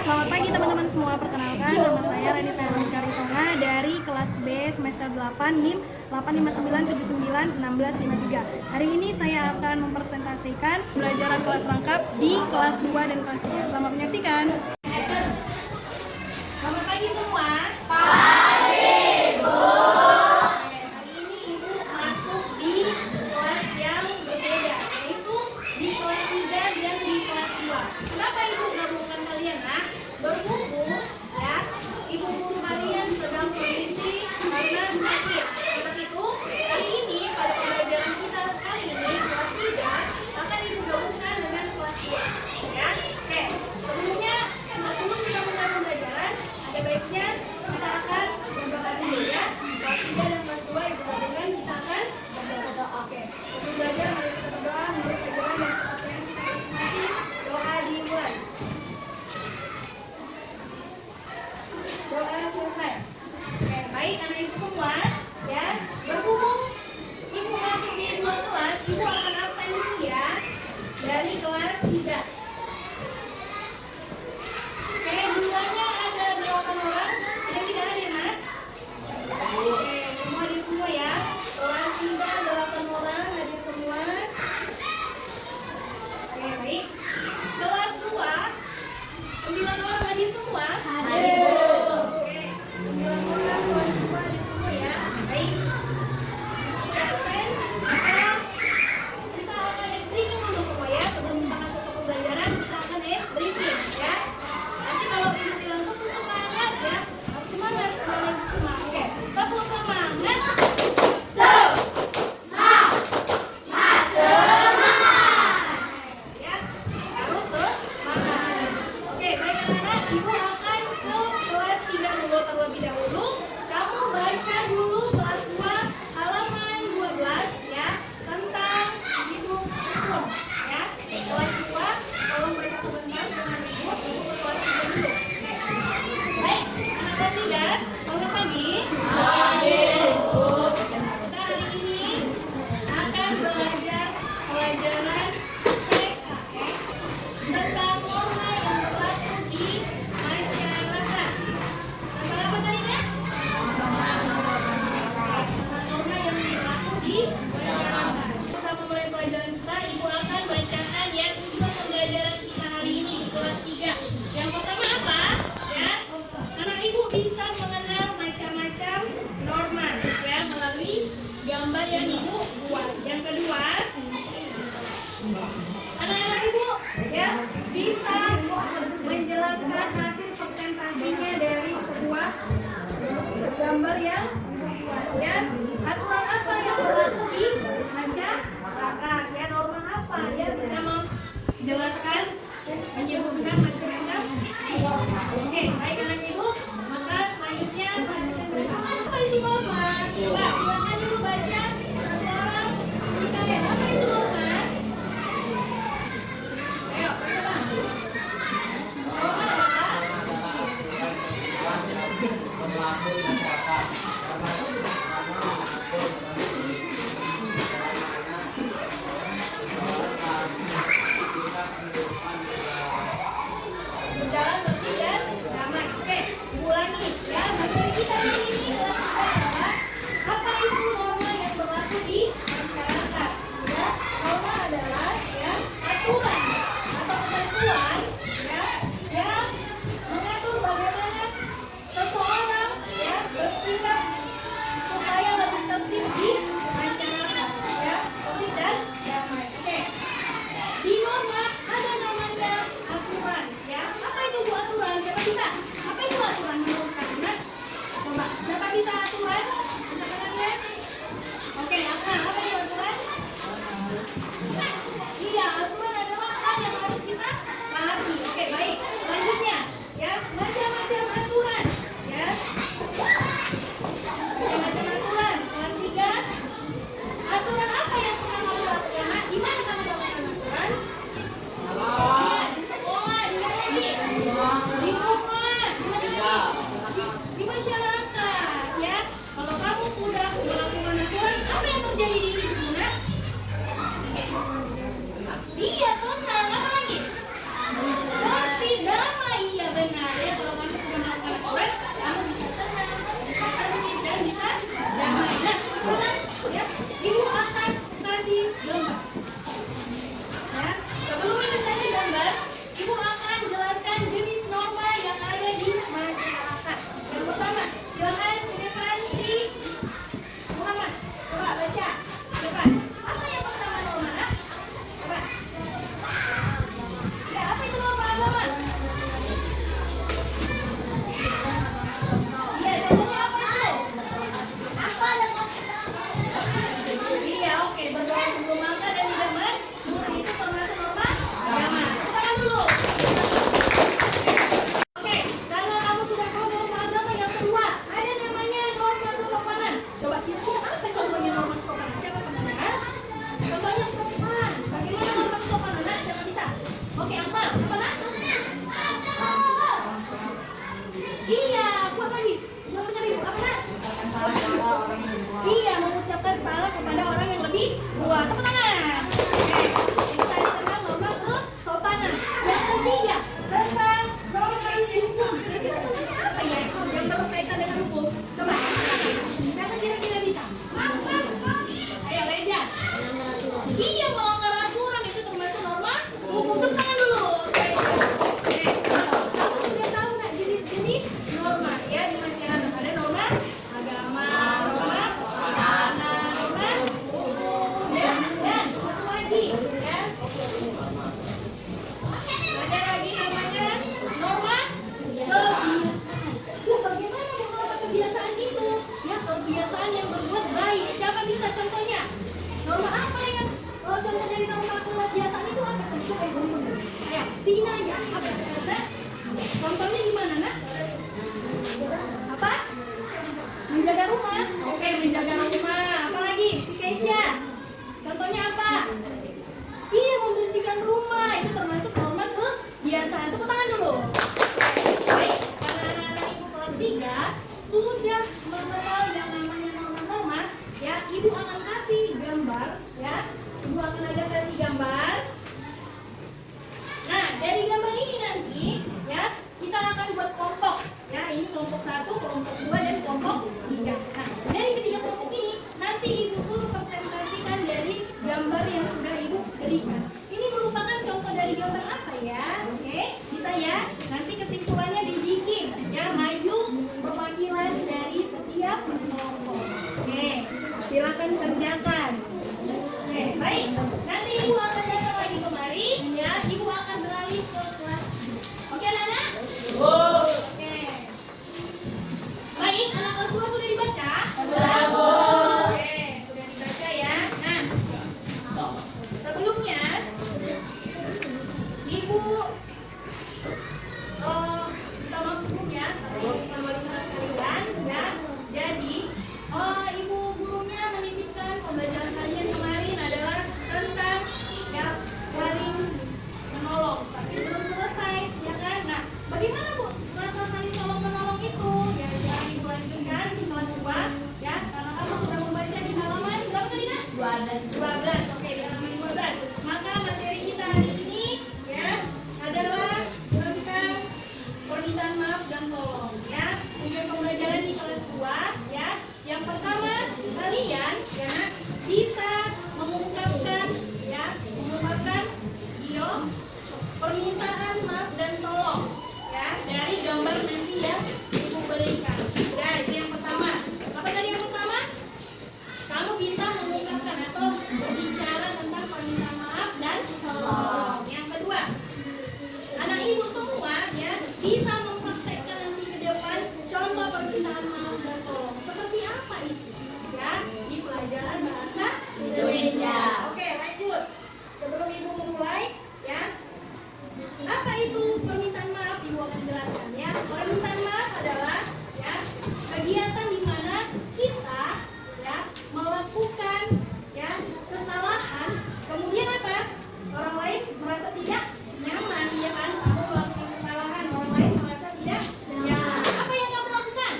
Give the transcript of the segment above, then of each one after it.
Selamat pagi teman-teman semua, perkenalkan nama saya Rani Veronica Ritonga dari kelas B semester 8 NIM 859791653. Hari ini saya akan mempresentasikan pembelajaran kelas lengkap di kelas 2 dan kelas 3. Selamat menyaksikan. Selamat pagi semua. Hari ini Ibu masuk di kelas yang berbeda, yaitu di kelas 3 dan di kelas 2. Kenapa Ibu gabungkan kalian? Berhubung ya, ibu guru kalian sedang kondisi karena sakit. Untuk itu, hari ini pada pembelajaran kita kali ini kelas 3 akan ibu gabungkan dengan kelas 2. Ya, oke. Sebelumnya bisa mempraktekkan nanti ke depan contoh permintaan maaf dan tolong. Seperti apa itu? Ya, di pelajaran bahasa Indonesia. Oke, lanjut. Sebelum Ibu memulai, ya. Apa itu permintaan maaf? Ibu akan jelaskan ya. Permintaan maaf adalah ya kegiatan di mana kita ya melakukan ya kesalahan, kemudian apa? Orang lain merasa tidak nyaman, ya kan? Kamu melakukan kesalahan, orang lain merasa tidak nyaman. Apa yang kamu lakukan?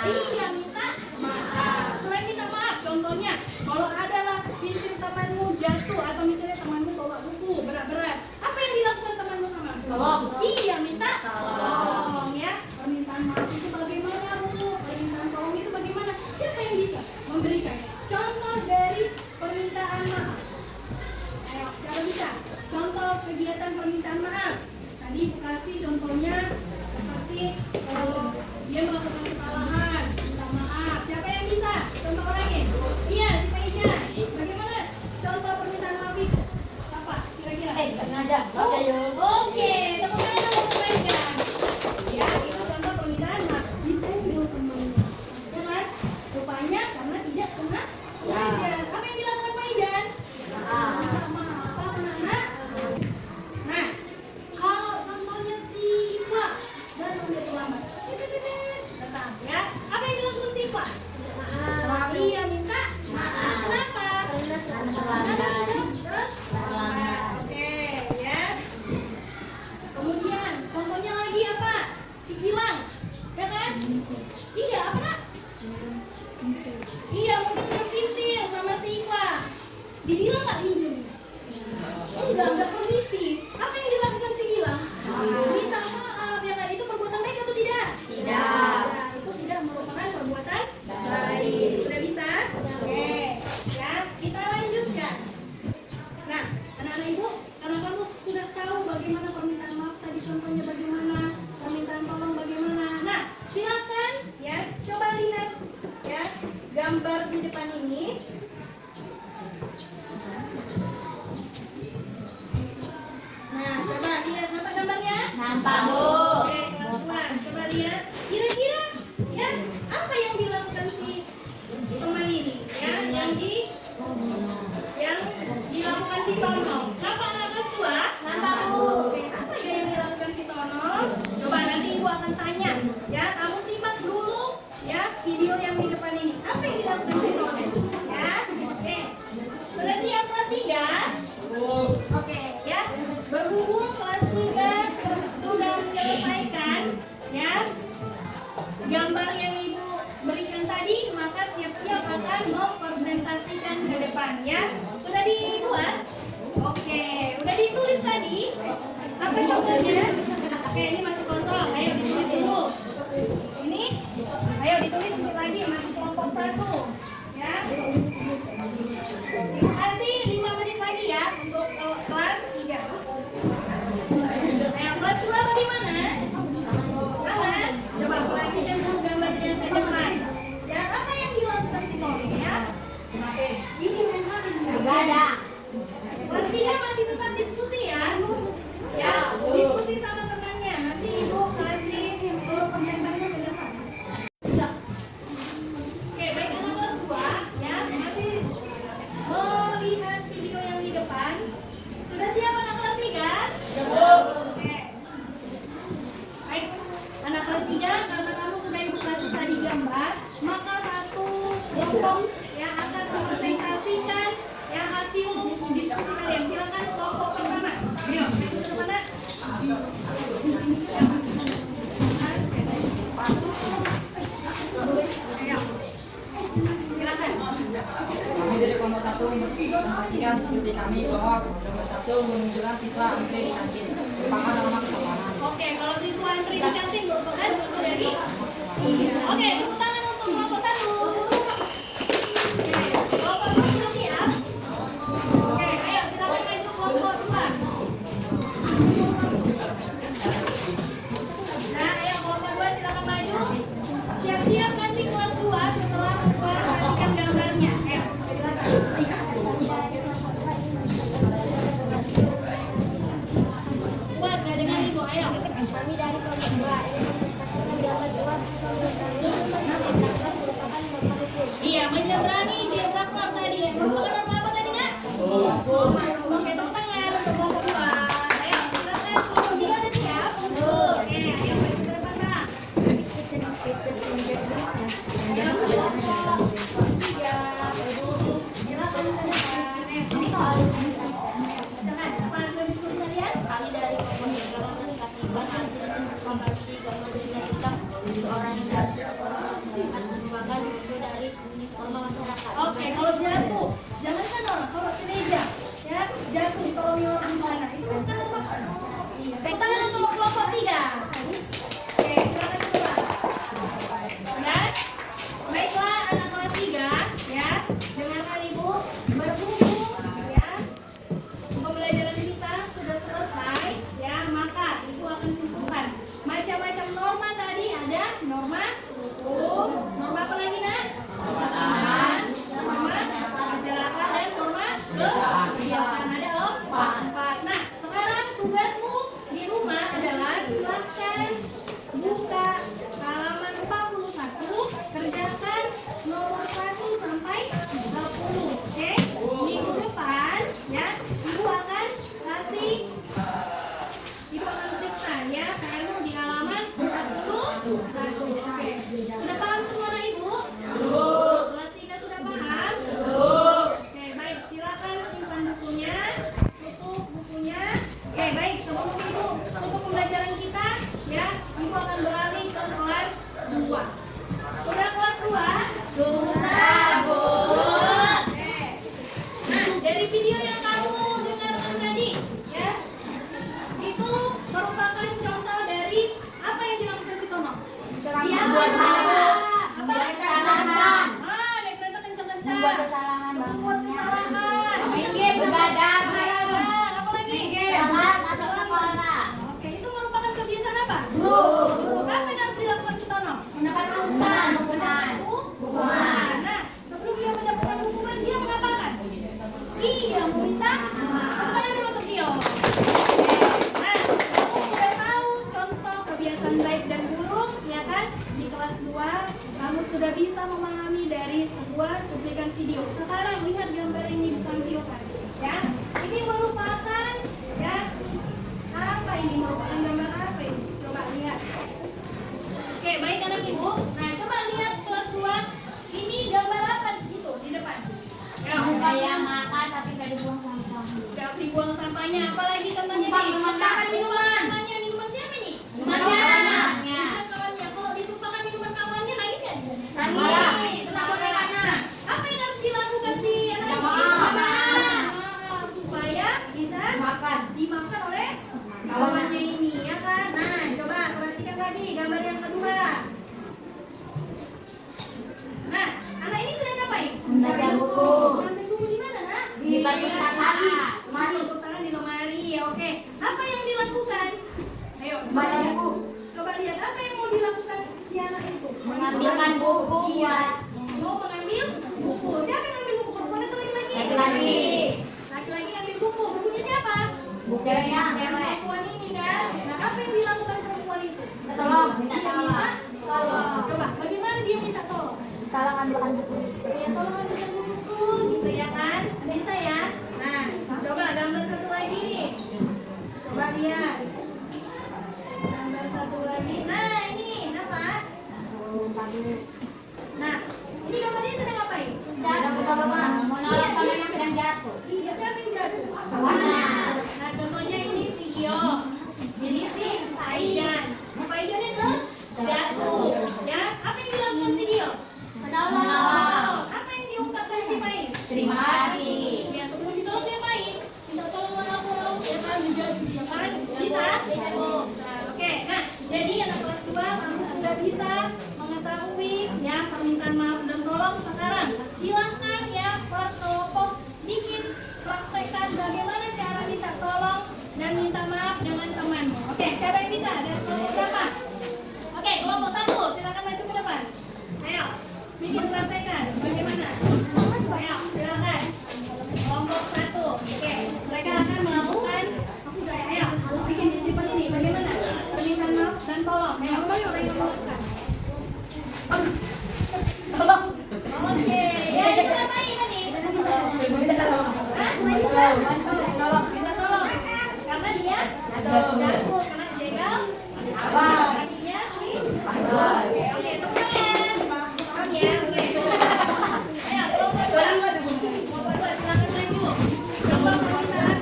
Iya, minta maaf. Selain minta maaf, contohnya kalau adalah pensil temanmu jatuh atau misalnya temanmu bawa buku berat-berat, apa yang dilakukan temanmu sama? Tolong. Iya, minta tolong ya. Permintaan maaf itu bagaimana, Bu? Permintaan tolong itu bagaimana? Siapa yang bisa memberikan contoh dari permintaan maaf? Ayo, siapa bisa? Contoh kegiatan permintaan maaf. Tadi Ibu kasih contohnya seperti dia melakukan kesalahan, minta maaf. Siapa yang bisa? Contoh orangnya? Iya, si Paija. Bagaimana contoh permintaan maaf itu? Apa? Kira-kira? Sengaja. Oke, yuk. Oke, tepuk tangan untuk Paija. Ya, itu contoh permintaan maaf. Disenggol temannya. Ya kan? Rupanya karena tidak sengaja. Apa yang dilakukan Paijan? Minta maaf. Apa anak-anak? Nah, kalau contohnya si Iqbal datang dari lambat, datang ya. Apa yang dilakukan si Iqbal? Maaf. Iya, minta maaf. Kenapa? Karena terlambat. Oke, ya. Kemudian contohnya lagi apa? Si Gilang, ya kan? Iya, apa? Iya, mau pinjam pensil sama si Iqbal. Dibilang nggak minjem? Enggak permisi. Apa yang dilakukan si Gilang? Minta maaf, ya kan? Itu perbuatan baik atau tidak? Tidak. Itu tidak merupakan perbuatan baik. Sudah bisa? Oke. Ya, kita lanjutkan. Nah, anak-anak Ibu, karena kamu sudah tahu bagaimana permintaan maaf tadi, contohnya bagaimana, permintaan tolong bagaimana. Nah, silakan ya, coba lihat ya gambar di depan ini. Nah, coba lihat apa gambarnya? Nampak, Bu. Oke, kelas 2. Coba lihat. Kira-kira ya apa yang dilakukan si teman ini? Ya, yang dilakukan si Tono. Nampak anak kelas 2? Nampak, Bu. Oke, apa ya yang dilakukan si Tono? Coba nanti Ibu akan tanya. Ya, kamu simak dulu ya video yang di depan ini. Apa yang dilakukan si Tono? Ya, oke. Sudah siap kelas 3? Oke, ya. Berhubung kelas 3 sudah menyelesaikan ya gambar yang Ibu berikan tadi, maka siap-siap akan mempresentasikan ke depan ya. Sudah dibuat? Oke, udah ditulis tadi? Apa contohnya? Oke, ini masih kosong. Ayo ditulis dulu. Ini, ayo ditulis lagi, masih kelompok 1 ya. Kasih 5 menit lagi ya untuk kelas 3. Nah, kelas 2 bagaimana? Aman? Coba perhatikan dulu gambarnya ke depan. Ya, apa yang dilakukan si Tommy ya? Ini memang Enggak ada. kelas 3 masih tetap diskusi ya? Ya, diskusi sama temannya. Nanti Ibu kasih suruh presentasi ke depan. Oke, baik anak kelas 2 ya, masih melihat video yang di depan. Sudah siap anak kelas 3? Oke. Baik, anak kelas 3, karena kamu sudah Ibu kasih tadi gambar, maka satu kelompok yang akan mempresentasikan ya hasil diskusi kalian. Silakan kelompok pertama. Ayo, ke mana? Ayo. Silakan. Kami dari kelompok 1 menginformasikan diskusi kami bahwa kelompok 1 menunjukkan siswa antri di kantin merupakan norma kesopanan. Oke, kalau siswa antri di kantin merupakan contoh dari Oke, tepuk tangan untuk kelompok 1. Oke, kelompok 2 sudah siap? Oke, ayo silakan maju kelompok 2. Nah, ayo kelompok 2 silakan maju. Siap-siap nanti kelas 2 setelah perhatikan gambarnya. Ayo, silakan. Kuat nggak dengan Kami dari kelompok 2 ingin mempresentasikan gambar luas siswa menyeberangi merupakan norma hukum. Iya, menyeberangi zebra cross tadi. Merupakan norma apa tadi, Nak? Oke, tepuk tangan untuk kelompok 2. Ayo, silakan kelompok 3 udah siap? Oke, ayo maju ke depan, Kak. Ayo, kelompok 3. Silakan ke depan. Sini kok. Bacakan, apa hasil diskusi kalian? Kami dari kelompok 3 mempresentasikan hasil membagi gambar cita-cita seorang yang merupakan wujud dari norma masyarakat. Oke, kalau jatuh, jangankan orang, kalau semeja, ya jatuh di koloni orang di sana, itu kan apa? Tepuk tangan untuk kelompok 3. Oke, silakan keluar. Ya, baiklah anak kelas 3, ya, dengarkan ibu, berhubung, ya, pembelajaran kita sudah selesai, ya, maka ibu akan simpulkan macam-macam norma tadi ada norma hukum, norma apa lagi, Nak? Norma masyarakat dan norma kebiasaan ada loh. 4. Nah, sekarang tugasmu di rumah adalah silahkan buka halaman 41, kerjakan nomor 1 sampai 30. Oke? Minggu depan ya, ibu akan periksa ya PR-mu di halaman 41. Oke. Sudah paham semua anak ibu? Kelas 3 sudah paham? Oke, baik. Silakan simpan bukunya, tutup bukunya. Oke, baik. Sebelum ibu tutup pembelajaran kita, ya, ibu akan beralih ke kelas 2. Sudah kelas 2? Sudah, Bu. Oke. Nah, dari video yang kamu dengarkan tadi, ya, itu merupakan contoh dari apa yang dilakukan si Tomo. Membuat kesalahan. Naik kereta kencang-kencang. Membuat kesalahan. Membuat kesalahan. Main game, begadang. Nah, apa lagi? Jangan masuk sekolah. Oke, itu merupakan kebiasaan apa? Buruk. Apa yang harus dilakukan si Tono? Mendapatkan hukuman. Hukuman. Nah, sebelum dia mendapatkan hukuman, dia mengapakan? Iya, meminta hukuman dulu untuk dia. Nah, kamu sudah tahu contoh kebiasaan baik dan buruk, ya kan? Di kelas 2, kamu sudah bisa memahami dari sebuah cuplikan video. Sekarang lihat gambar ini ditampilkan, ya. Ini merupakan, ya, apa ini? Merupakan gambar apa ini? Coba lihat. Oke, baik anak ibu. Nah, coba lihat kelas 2. Ini gambar apa gitu di depan? Ya, Kayak makan tapi gak dibuang sampah. gak dibuang sampahnya. Apalagi contohnya Tumpah nih? minuman. Minumannya, minuman siapa nih? Kawannya. Kawannya. Kalau ditumpahkan minuman kawannya, nangis ya? Nangis. Nah, apa yang harus dilakukan sih anak ibu? Makan. Supaya bisa Makan. dimakan oleh kawannya ini, ya kan? Nah, coba perhatikan lagi gambar yang kedua. Nah, anak ini sedang ngapain? Belajar buku. Ambil buku di mana, Nak? Di perpustakaan. Mari. Perpustakaan di lemari, ya, oke. Apa yang dilakukan? Ayo, coba Baca lihat. buku. Coba lihat apa yang mau dilakukan si anak itu? Mengambilkan buku Iya. buat Mau mengambil buku. Siapa yang ngambil buku? Perempuan atau laki-laki? laki-laki. Laki-laki ngambil buku. Bukunya siapa? Ceweknya. Perempuan ini kan. Nah, apa yang dilakukan perempuan itu? Tolong, minta Dia tolong. minta tolong. Coba, bagaimana dia minta tolong? Tolong ambilkan buku. Ya, tolong ambilkan buku, gitu ya kan? Bisa ya? Nah, coba gambar satu lagi. Coba lihat. Gambar satu lagi. Nah, ini apa? Nah, ini gambarnya sedang ngapain? Menolong teman yang sedang jatuh. Iya, siapa yang jatuh? Kawannya. Nah, contohnya ini si Gio. Ini si Aijan. Si Aijan itu jatuh. Ya, apa yang dilakukan si Gio? Menolong. Apa yang diungkapkan si Pai? Terima kasih. Ya, sebelum ditolong dia Pai, minta tolong aku, ya kan, menjauh, ya kan? Bisa? Oke, nah, jadi anak kelas 2 kamu sudah bisa mengetahui ya permintaan maaf dan tolong. Sekarang silahkan ya kelompok bikin praktekkan bagaimana cara minta tolong dan minta maaf dengan temanmu. Oke, siapa yang bisa? Dari kelompok berapa? Oke, kelompok 1, silakan maju ke depan. Ayo, bikin praktekkan bagaimana? Ayo, silakan. Kelompok 1. Oke, mereka akan melakukan. Ayo, bikin di depan ini bagaimana? Permintaan Minta tolong. Karena dia jatuh, karena jegal. Kakinya sih. Oke, teman. Paham ya? Oke. Ayo, kelompok 2. Kelompok 2, silakan maju. Kelompok 4.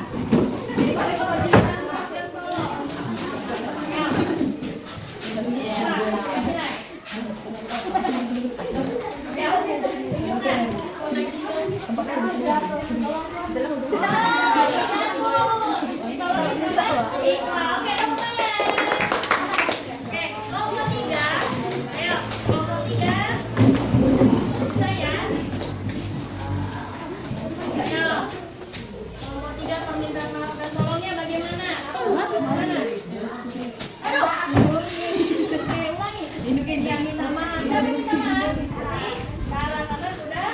Permintaan maaf dan tolongnya bagaimana? Aduh. Oke, ulangi. Yang minta maaf. Siapa yang minta maaf? Salah kata sudah.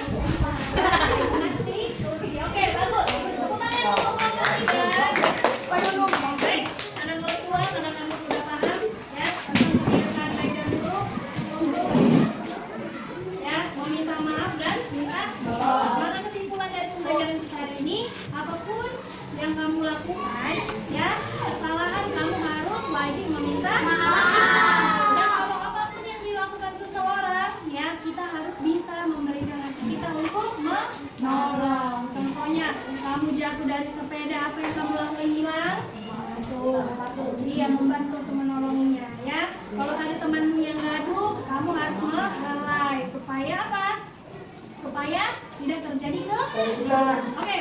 Nasi, sushi. Oke, bagus. Tepuk tangan untuk kelompok 3. Baik, anak kelas 2, karena kamu sudah paham ya tentang kebiasaan belajar dulu untuk ya meminta maaf dan minta tolong. Maka kesimpulan dari pembelajaran kita hari ini, apapun yang kamu lakukan ya kesalahan kamu harus wajib meminta maaf. Dan kalau apapun yang dilakukan seseorang ya kita harus bisa memberikan hati kita untuk menolong. Contohnya kamu jatuh dari sepeda, apa yang kamu lakukan hilang? Dia membantu untuk menolongnya ya. Kalau ada temanmu yang gaduh, kamu harus mengelai supaya apa? Supaya tidak terjadi keguguran. Oke.